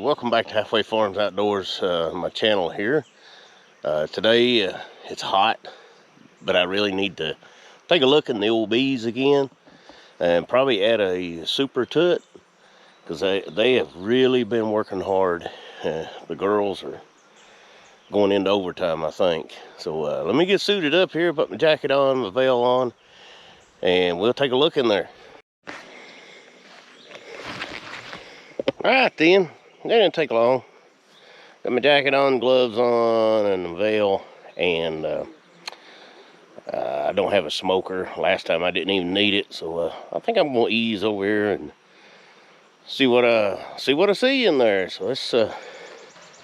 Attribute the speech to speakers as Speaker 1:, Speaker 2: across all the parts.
Speaker 1: welcome back to Halfway Farms Outdoors, my channel here. Today it's hot, but I really need to take a look in the old bees again and probably add a super to it, because they have really been working hard. The girls are going into overtime, I think. So let me get suited up here, put my jacket on, my veil on, and we'll take a look in there. All right then, that didn't take long. Got my jacket on, gloves on, and the veil, and I don't have a smoker. Last time I didn't even need it, so I think I'm gonna ease over here and see what I see in there. So let's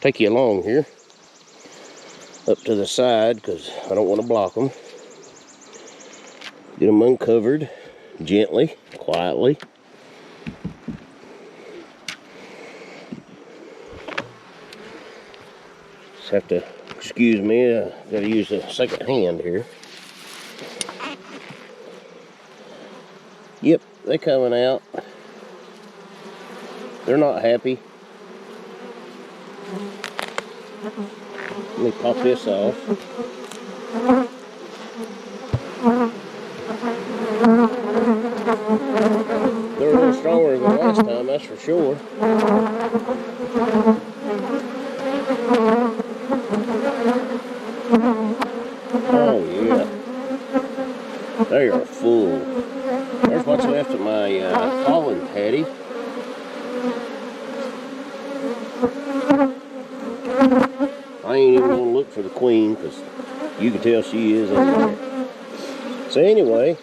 Speaker 1: take you along here up to the side, because I don't want to block them. Get them uncovered gently, quietly. Have to excuse me, I gotta use a second hand here. Yep, they're coming out. They're not happy. Let me pop this off. They're a little stronger than last time, that's for sure. Oh yeah, they are full. There's what's left of my pollen patty. I ain't even gonna look for the queen, because you can tell she is in there. So anyway,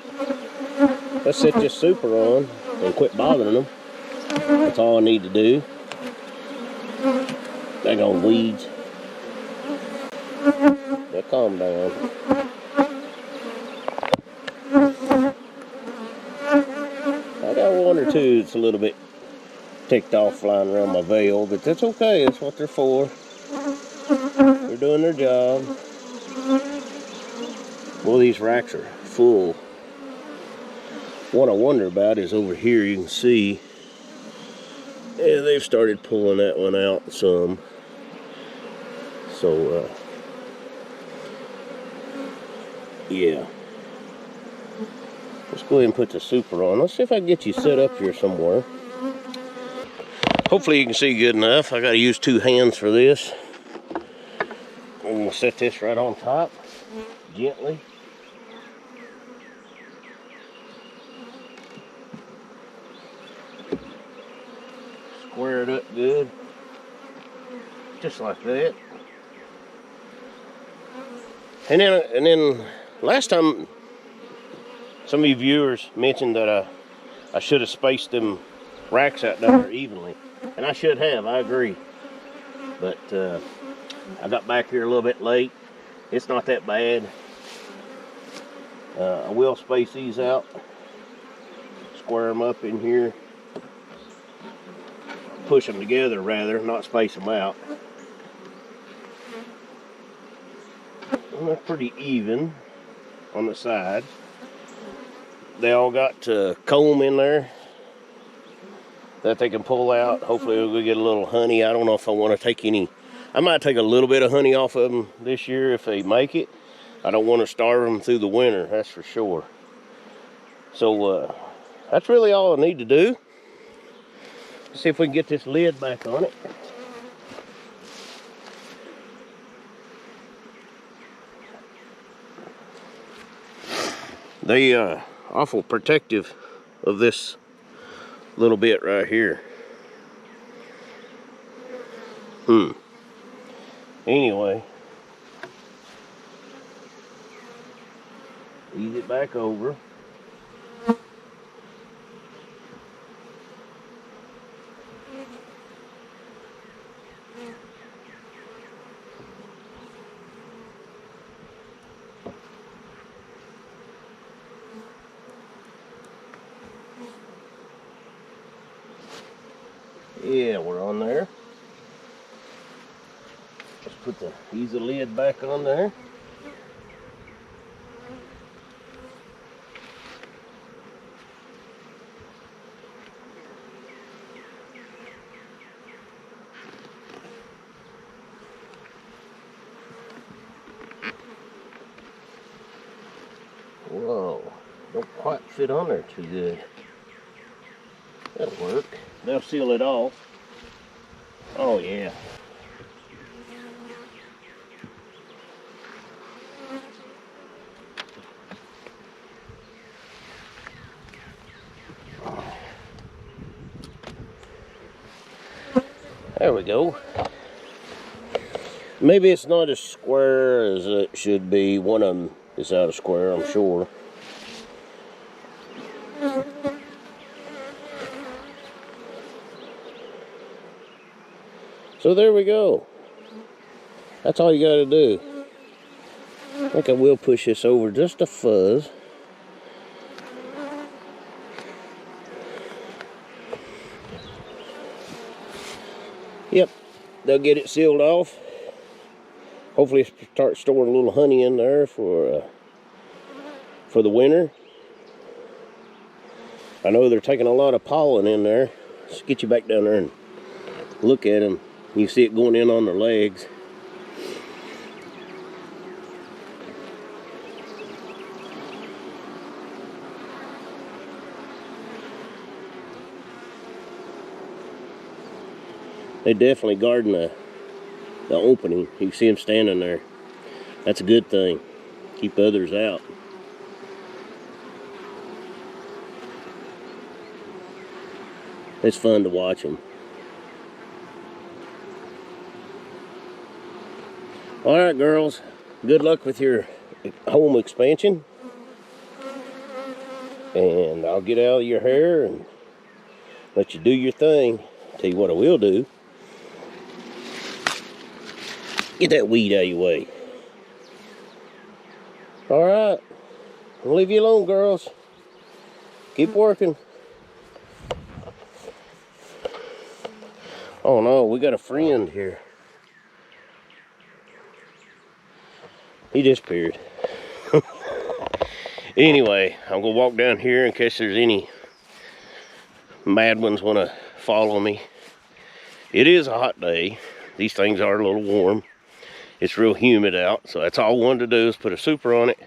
Speaker 1: let's set this super on and quit bothering them. That's all I need to do. Daggone weeds. They'll calm down. I got one or two that's a little bit ticked off flying around my veil, but that's okay. That's what they're for. They're doing their job. Well, these racks are full. What I wonder about is over here, you can see, yeah, they've started pulling that one out some. So, yeah. Let's go ahead and put the super on. Let's see if I can get you set up here somewhere. Hopefully you can see good enough. I got to use two hands for this. I'm going to set this right on top, gently. Square it up good, just like that. And then last time, some of you viewers mentioned that I should have spaced them racks out there evenly, and I should have. I agree, but I got back here a little bit late. It's not that bad. I will space these out, square them up in here, push them together rather, not space them out. And they're pretty even on the sides. They all got comb in there that they can pull out. Hopefully we'll get a little honey. I don't know if I want to take any. I might take a little bit of honey off of them this year if they make it. I don't want to starve them through the winter, that's for sure. So that's really all I need to do. Let's see if we can get this lid back on it. They awful protective of this little bit right here. Anyway, ease it back over. Yeah, we're on there. Just put the easy lid back on there. Whoa, don't quite fit on there too good. That'll work. They'll seal it off. Oh yeah. There we go. Maybe it's not as square as it should be. One of them is out of square, I'm sure. So there we go. That's all you got to do. I think I will push this over just a fuzz. Yep, they'll get it sealed off. Hopefully start storing a little honey in there for the winter. I know they're taking a lot of pollen in there. Let's get you back down there and look at them. You see it going in on their legs. They definitely guarding the opening. You can see them standing there. That's a good thing. Keep others out. It's fun to watch them. All right, girls. Good luck with your home expansion. And I'll get out of your hair and let you do your thing. Tell you what I will do. Get that weed out of your way. All right. I'll leave you alone, girls. Keep working. Oh no, we got a friend here. He disappeared. Anyway, I'm gonna walk down here in case there's any mad ones want to follow me. It is a hot day. These things are a little warm. It's real humid out, so that's all I wanted to do is put a super on it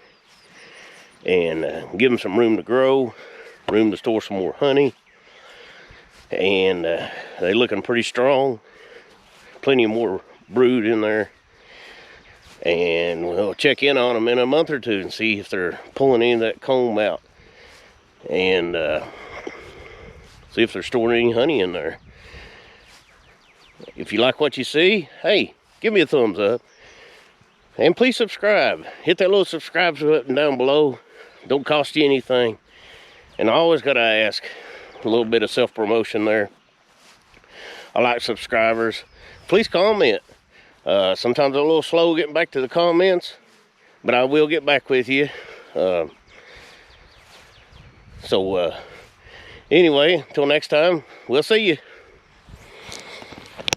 Speaker 1: and give them some room to grow, room to store some more honey. And they're looking pretty strong. Plenty of more brood in there. And we'll check in on them in a month or two and see if they're pulling any of that comb out. And see if they're storing any honey in there. If you like what you see, hey, give me a thumbs up. And please subscribe. Hit that little subscribe button down below. Don't cost you anything. And I always gotta ask, a little bit of self-promotion there. I like subscribers. Please comment. Sometimes I'm a little slow getting back to the comments, but I will get back with you. Anyway, until next time, we'll see you.